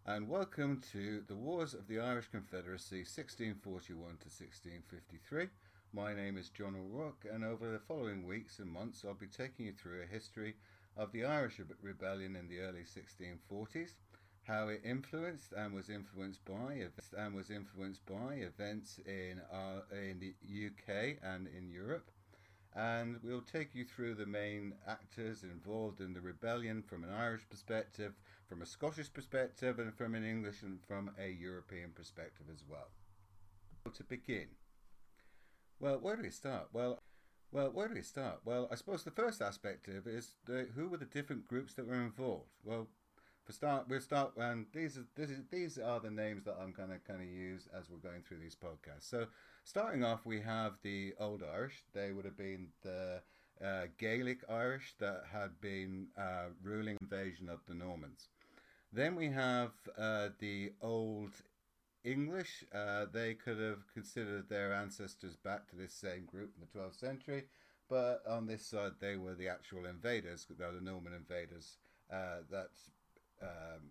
and welcome to the Wars of the Irish Confederacy 1641 to 1653. My name is John O'Rourke, and over the following weeks and months, I'll be taking you through a history of the Irish Rebellion in the early 1640s, how it influenced and was influenced by events in the UK and in Europe, and we'll take you through the main actors involved in the rebellion from an Irish perspective, from a Scottish perspective, and from an English and from a European perspective as well. To begin, well, where do we start? Well, I suppose the first aspect of it is who were the different groups that were involved. Well, we'll start, and these are the names that I'm gonna use as we're going through these podcasts. So, starting off, we have the Old Irish. They would have been the Gaelic Irish that had been ruling invasion of the Normans. Then we have the Old English. They could have considered their ancestors back to this same group in the 12th century, but on this side, they were the actual invaders, the Norman invaders that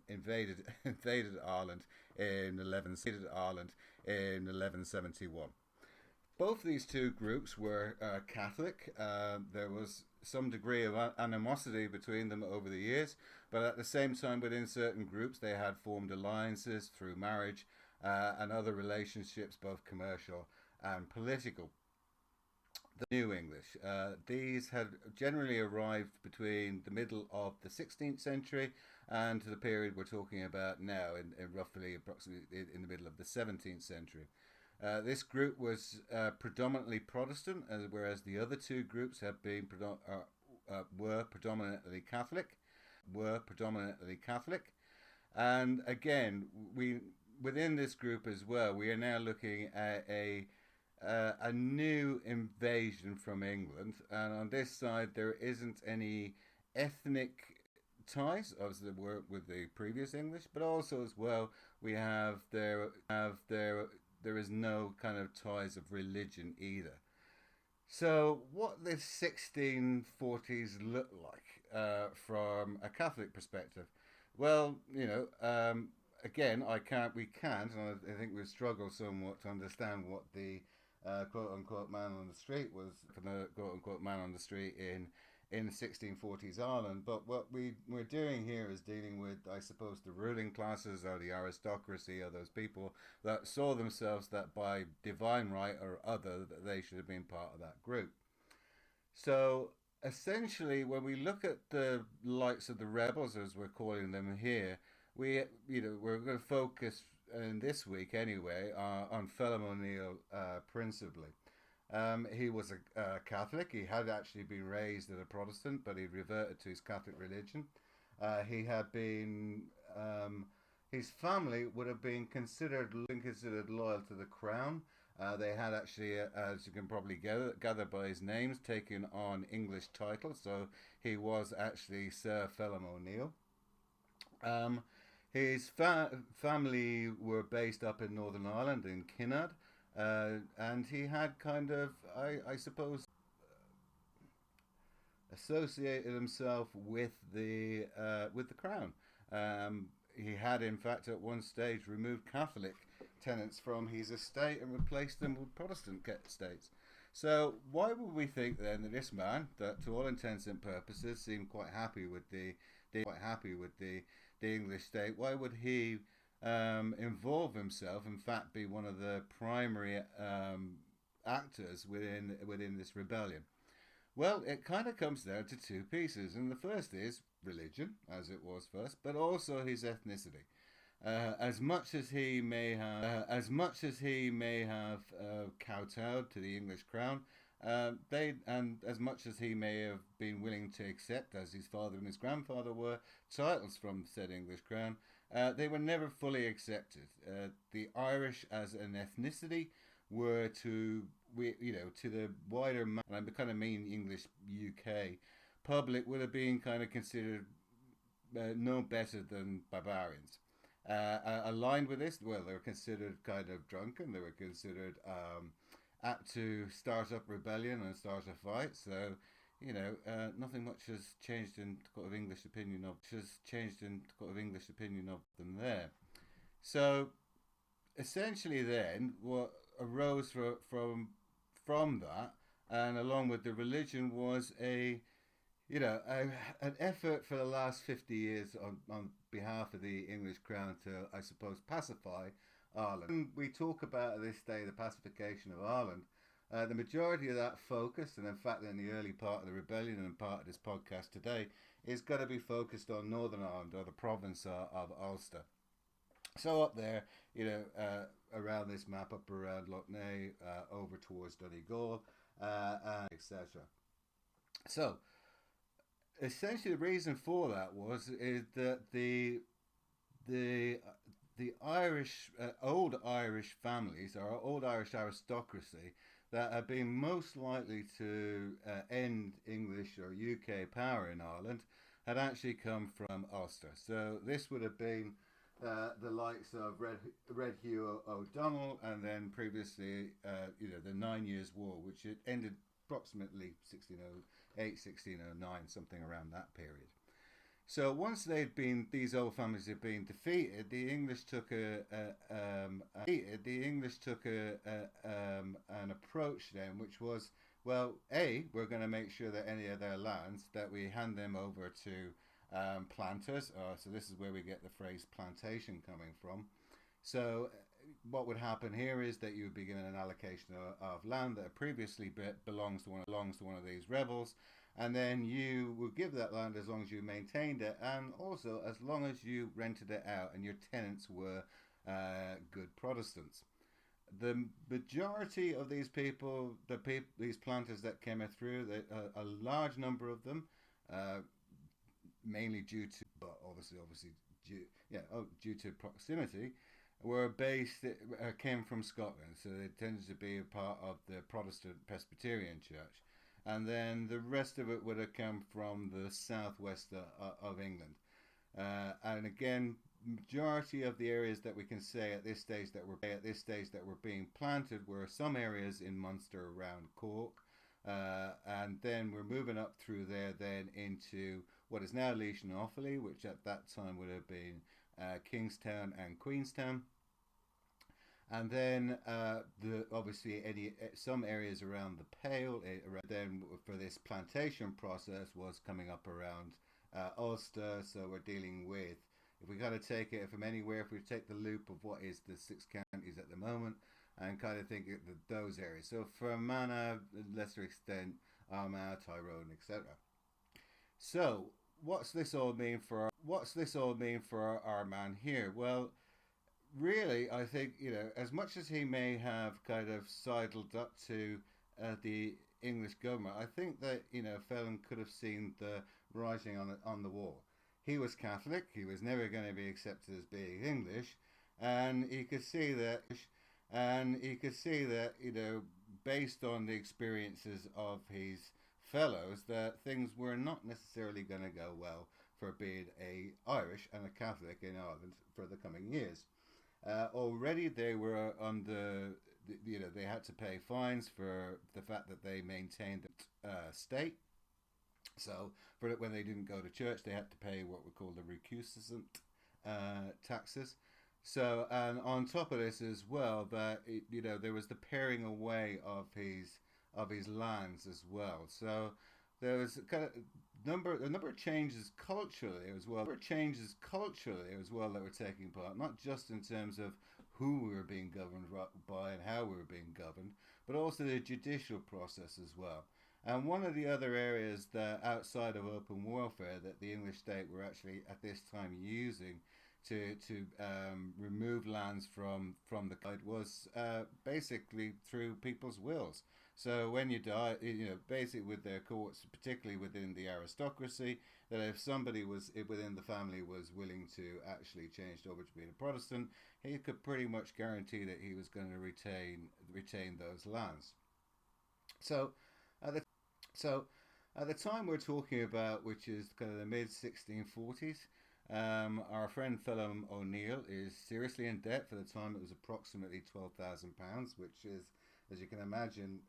invaded Ireland in 1171. Both these two groups were Catholic. There was some degree of animosity between them over the years, but at the same time, within certain groups, they had formed alliances through marriage and other relationships, both commercial and political. The New English. These had generally arrived between the middle of the 16th century and to the period we're talking about now, in roughly approximately in the middle of the 17th century. This group was predominantly Protestant, whereas the other two groups have been were predominantly Catholic. And again, we within this group as well, we are now looking at a new invasion from England, and on this side there isn't any ethnic ties, as there were with the previous English, but also as well we there is no kind of ties of religion either. So, what the 1640s look like from a Catholic perspective? Well, again, we can't, and I think we struggle somewhat to understand what the quote unquote man on the street was for the quote unquote man on the street in 1640s Ireland. But what we're doing here is dealing with, I suppose, the ruling classes or the aristocracy, or those people that saw themselves that by divine right or other that they should have been part of that group. So essentially, when we look at the likes of the rebels, as we're calling them here, we're going to focus in this week anyway on Phelim O'Neill principally. He was a Catholic. He had actually been raised as a Protestant, but he reverted to his Catholic religion. He had been his family would have been considered loyal to the crown. They had actually, as you can probably gather by his names, taken on English titles. So he was actually Sir Phelim O'Neill. His family were based up in Northern Ireland in Kinnaird, and he had kind of, I suppose, associated himself with the crown. He had, in fact, at one stage removed Catholic tenants from his estate and replaced them with Protestant estates. So why would we think then that this man, that to all intents and purposes seemed quite happy with the English state, why would he involve himself, in fact, be one of the primary actors within this rebellion? Well, it kind of comes down to two pieces, and the first is religion, as it was first, but also his ethnicity. As much as he may have kowtowed to the English crown, and as much as he may have been willing to accept, as his father and his grandfather were, titles from said English crown, they were never fully accepted. The Irish as an ethnicity were to the wider, and I kind of mean English UK public, would have been kind of considered no better than barbarians. Aligned with this, well, they were considered kind of drunken. They were considered apt to start up rebellion and start a fight. So nothing much has changed in kind of English opinion of them there. So essentially, then what arose from that, and along with the religion, was an effort for the last 50 years on behalf of the English crown to, I suppose, pacify Ireland. When we talk about this day the pacification of Ireland, the majority of that focus, and in fact in the early part of the rebellion and part of this podcast today, is going to be focused on Northern Ireland, or the province of Ulster. So up there, around this map, up around Lough Neagh, over towards Donegal, and etc. So essentially, the reason for that is that the Irish old Irish families, or old Irish aristocracy, that have been most likely to end English or UK power in Ireland, had actually come from Ulster. So this would have been the likes of Red Hugh O'Donnell, and then previously, the 9 Years' War, which it ended approximately 1608, 1609, something around that period. So once these old families had been defeated, the English took an approach then, which was, well, we're going to make sure that any of their lands, that we hand them over to planters. So this is where we get the phrase plantation coming from. So what would happen here is that you would be given an allocation of land that previously belongs to one of these rebels, and then you would give that land as long as you maintained it, and also as long as you rented it out and your tenants were good Protestants. The majority of these people, these planters that came through, a large number of them, mainly due to, but obviously due to proximity, came from Scotland, so they tended to be a part of the Protestant Presbyterian Church, and then the rest of it would have come from the southwest of England. And again, majority of the areas that we can say at this stage that were being planted were some areas in Munster around Cork, and then we're moving up through there then into what is now Laois and Offaly, which at that time would have been Kingstown and Queenstown, and then some areas around the Pale. Then for this plantation process was coming up around Ulster. So we're dealing with, if we kind of take it from anywhere, if we take the loop of what is the 6 counties at the moment, and kind of think of those areas. So Fermanagh, lesser extent, Armagh, Tyrone, etc. So what's this all mean for our man here? Well, really, I think, as much as he may have kind of sidled up to the English government, I think that, Phelan could have seen the writing on the wall. He was Catholic. He was never going to be accepted as being English, and he could see that, based on the experiences of his fellows, that things were not necessarily going to go well for being a Irish and a Catholic in Ireland for the coming years. Already they were they had to pay fines for the fact that they maintained the state. So when they didn't go to church, they had to pay what were called the recusant taxes. So, and on top of this as well, that there was the paring away of his lands as well. So there was kind of a number of changes culturally as well. That were taking part, not just in terms of who we were being governed by and how we were being governed, but also the judicial process as well. And one of the other areas that, outside of open warfare, that the English state were actually at this time using to remove lands from the guide was basically through people's wills. So when you die, basically with their courts, particularly within the aristocracy, that if somebody within the family was willing to actually change over to being a Protestant, he could pretty much guarantee that he was going to retain those lands. So at the time we're talking about, which is kind of the mid 1640s, our friend Phelim O'Neill is seriously in debt. For the time, it was approximately £12,000, which is, as you can imagine,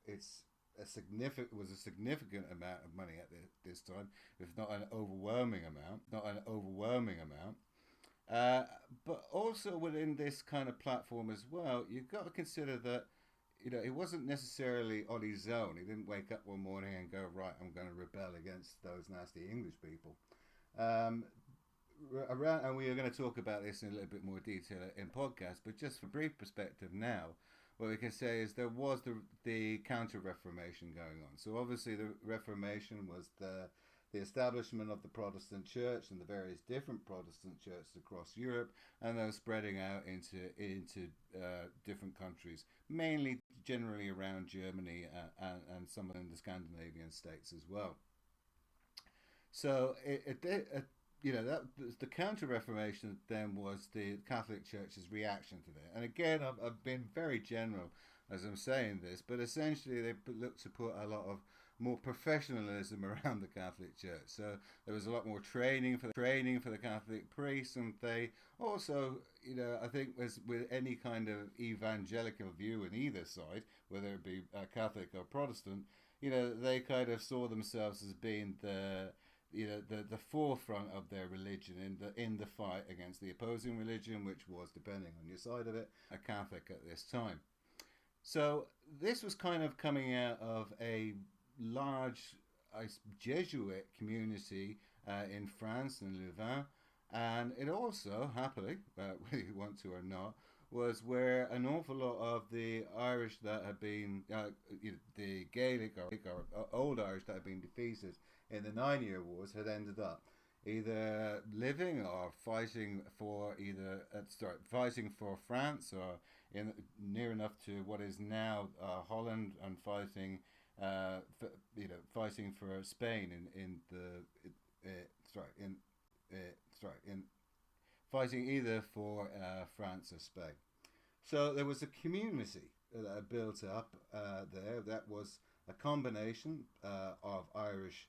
it's a significant amount of money at this time, if not an overwhelming amount. Uh, but also within this kind of platform as well, you've got to consider that it wasn't necessarily on his own. He didn't wake up one morning and go, right, I'm going to rebel against those nasty English people. Um, and we are going to talk about this in a little bit more detail in podcast, but just from a brief perspective now, what we can say is there was the Counter-Reformation going on. So obviously the Reformation was the establishment of the Protestant Church and the various different Protestant churches across Europe, and then spreading out into different countries, mainly generally around Germany and some of the Scandinavian states as well. So that the Counter-Reformation then was the Catholic Church's reaction to that. And again, I've been very general as I'm saying this, but essentially they looked to put a lot of more professionalism around the Catholic Church. So there was a lot more training for the Catholic priests, and they also, I think as with any kind of evangelical view on either side, whether it be Catholic or Protestant, they kind of saw themselves as being the forefront of their religion in the fight against the opposing religion, which was, depending on your side of it, a Catholic at this time. So this was kind of coming out of a large Jesuit community in France and Louvain, and it also, happily, whether you want to or not, was where an awful lot of the Irish that had been, the Gaelic or Old Irish that had been defeated in the 9-Year Wars had ended up either living or fighting for fighting for France or near enough to what is now Holland, and fighting fighting for Spain fighting either for France or Spain. So there was a community that built up there that was a combination of Irish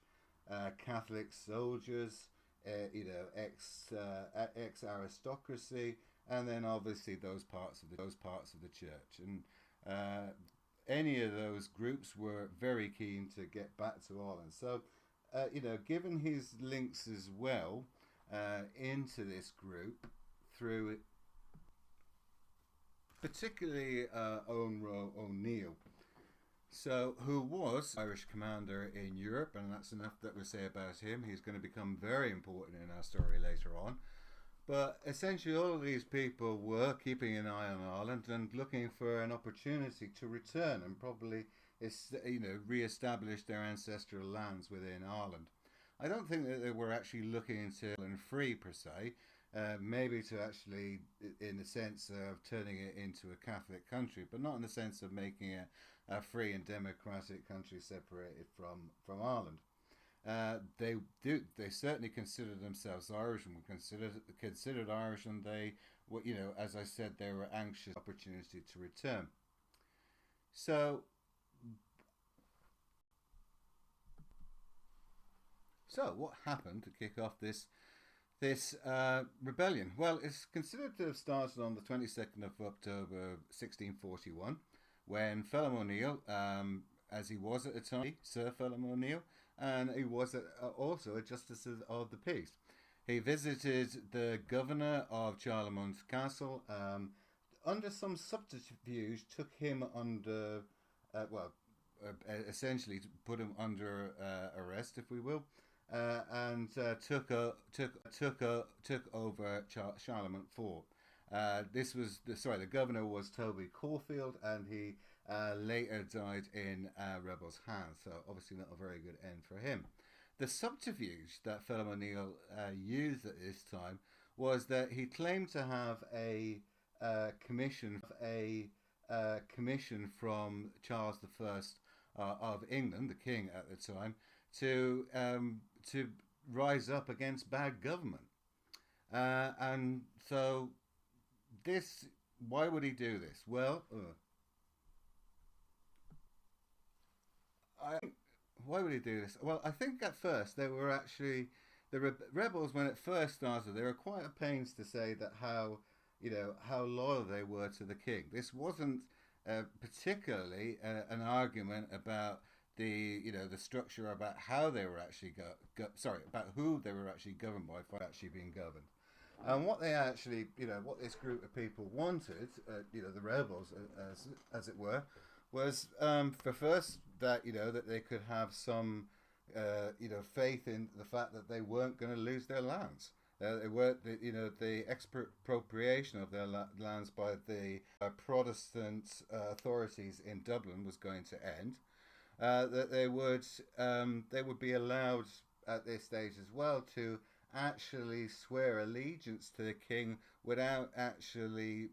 Catholic soldiers, ex aristocracy, and then obviously those parts of the church. And any of those groups were very keen to get back to Ireland. So, given his links as well into this group through particularly Owen O'Neill, so who was Irish commander in Europe, and that's enough that we say about him. He's going to become very important in our story later on. But essentially all of these people were keeping an eye on Ireland and looking for an opportunity to return and probably re-establish their ancestral lands within Ireland. I don't think that they were actually looking to Ireland free per se, maybe to actually, in the sense of turning it into a Catholic country, but not in the sense of making it a free and democratic country separated from Ireland. They certainly considered themselves Irish and were considered Irish, and they were, as I said, they were anxious opportunity to return. So what happened to kick off this rebellion? Well, it's considered to have started on the 22nd of October 1641, when Phelim O'Neill, as he was at the time, Sir Phelim O'Neill, and he was also a Justice of the Peace. He visited the governor of Charlemont Castle, under some subterfuge, took him under, essentially put him under arrest, if we will, and took over Charlemont Fort. The governor was Toby Caulfield, and he later died in rebels' hands, so obviously not a very good end for him. The subterfuge that Phelim O'Neill used at this time was that he claimed to have a commission from Charles I of England, the king at the time, to rise up against bad government. And so why would he do this? Well, why would he do this? Well, I think at first they were actually the rebels. When it first started, they were quite at pains to say that how loyal they were to the king. This wasn't particularly an argument about the structure about how they were actually about who they were actually governed by for actually being governed. And what they actually, what this group of people wanted, the rebels, as it were, was for first that that they could have some, faith in the fact that they weren't going to lose their lands. They weren't, the expropriation of their lands by the Protestant authorities in Dublin was going to end. That they would be allowed at this stage as well to actually swear allegiance to the king without actually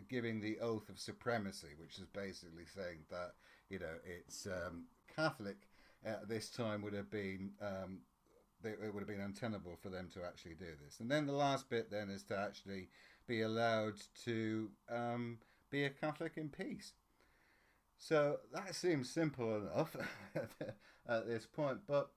giving the oath of supremacy, which is basically saying that it's Catholic at this time would have been it would have been untenable for them to actually do this. And then the last bit then is to actually be allowed to be a Catholic in peace. So that seems simple enough at this point, but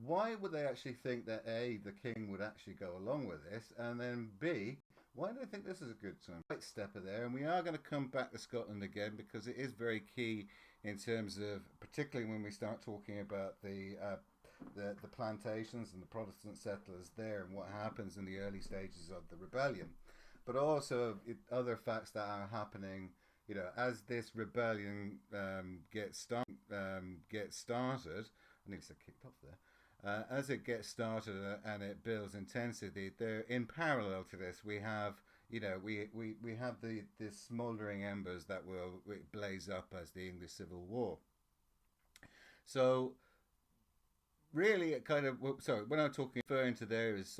why would they actually think that A, the king would actually go along with this, and then B, why do they think this is a good time? Right stepper there, and we are going to come back to Scotland again because it is very key in terms of, particularly when we start talking about the plantations and the Protestant settlers there and what happens in the early stages of the rebellion, but also other facts that are happening. As this rebellion gets started, I need to say kicked off there. As it gets started and it builds intensity, there in parallel to this, we have we have the smouldering embers that will blaze up as the English Civil War. So really, it kind of when I'm referring to there is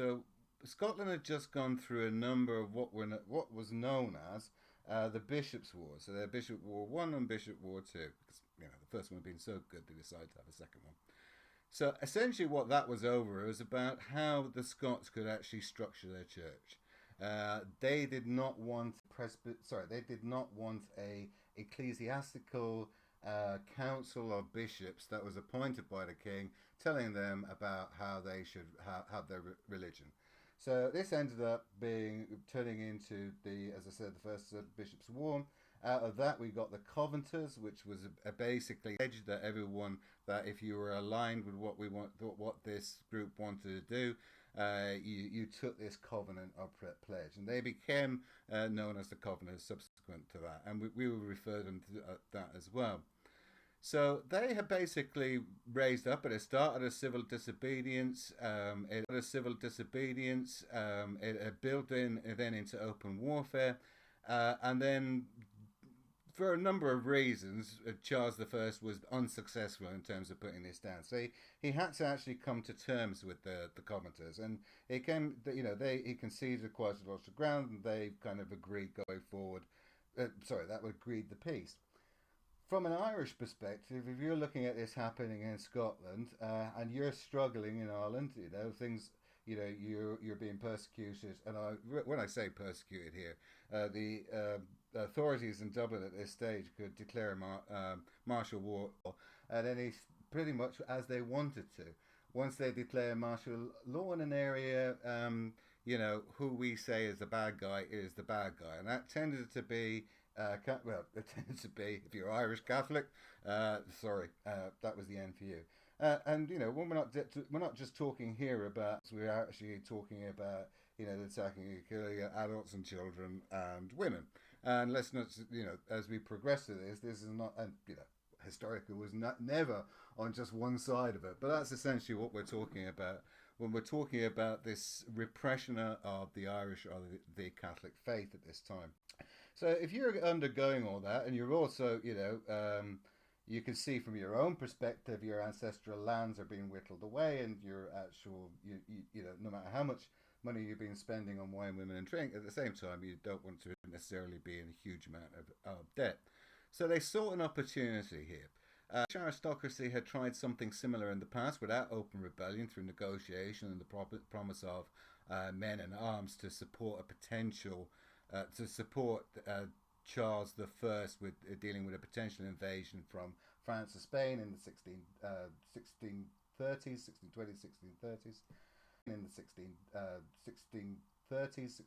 Scotland had just gone through a number of what was known as the Bishops' War. So they're Bishop War 1 and Bishop War 2. Because, the first one had been so good, they decided to have a second one. So essentially what that was over was about how the Scots could actually structure their church. They did not want a ecclesiastical council of bishops that was appointed by the king telling them about how they should have their religion. So this ended up turning into as I said, the first Bishops' War. Out of that, we got the Covenanters, which was basically pledged that everyone that if you were aligned with what this group wanted to do, you took this covenant or pledge, and they became known as the Covenanters subsequent to that, and we will refer them to that as well. So they have basically raised up, and it started as civil disobedience. It built then into open warfare, and then for a number of reasons, Charles I was unsuccessful in terms of putting this down. So he had to actually come to terms with the Covenanters, and he conceded quite a lot of ground, and they kind of agreed going forward. That agreed the peace. From an Irish perspective, if you're looking at this happening in Scotland and you're struggling in Ireland, things, you're being persecuted, and when I say persecuted here, the authorities in Dublin at this stage could declare martial law at pretty much as they wanted to. Once they declare martial law in an area, who we say is the bad guy is the bad guy, and that tended to be. It tends to be, if you're Irish Catholic, that was the end for you. And when we're not just talking here about, we're actually talking about, attacking and killing adults and children and women. And let's not, as we progress to this is not, and historically was never on just one side of it. But that's essentially what we're talking about when we're talking about this repression of the Irish or the Catholic faith at this time. So if you're undergoing all that, and you're also, you can see from your own perspective, your ancestral lands are being whittled away, and your actual, no matter how much money you've been spending on wine, women, and drink, at the same time, you don't want to necessarily be in a huge amount of debt. So they saw an opportunity here. Aristocracy had tried something similar in the past without open rebellion through negotiation and the promise of men and arms to support a potential Charles I with dealing with a potential invasion from France or Spain in the 1630s, 1620s, 1630s, in the 1630s, 1620s,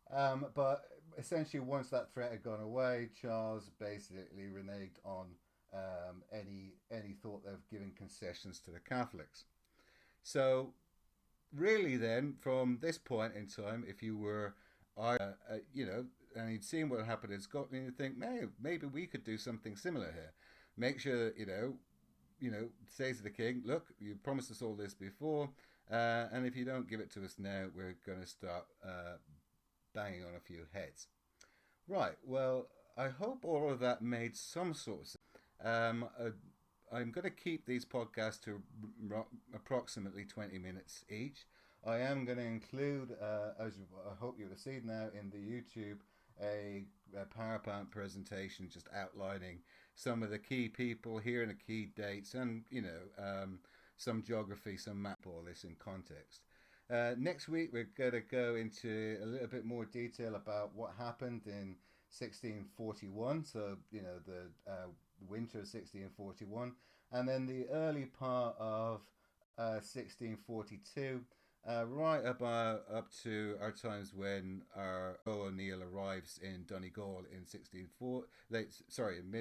1630s. But essentially, once that threat had gone away, Charles basically reneged on any thought of giving concessions to the Catholics. So really, then from this point in time, if you were, and you'd seen what happened in Scotland, you'd think, maybe we could do something similar here. Make sure that say to the king, look, you promised us all this before, and if you don't give it to us now, we're going to start banging on a few heads. Right. Well, I hope all of that made some sort of sense. I'm going to keep these podcasts to approximately 20 minutes each. I am going to include, as I hope you'll have seen now in the YouTube, a PowerPoint presentation just outlining some of the key people here and the key dates, and some geography, some map, all this in context. Next week we're going to go into a little bit more detail about what happened in 1641. So the winter of 1641, and then the early part of 1642. Right about up to our times when our O'Neill arrives in Donegal in mid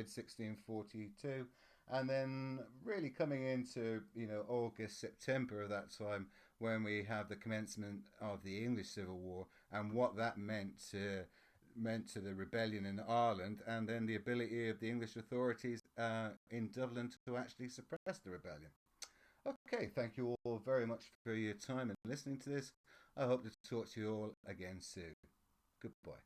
1642, and then really coming into August, September of that time, when we have the commencement of the English Civil War and what that meant to the rebellion in Ireland, and then the ability of the English authorities in Dublin to actually suppress the rebellion. Okay, thank you all very much for your time and listening to this. I hope to talk to you all again soon. Goodbye.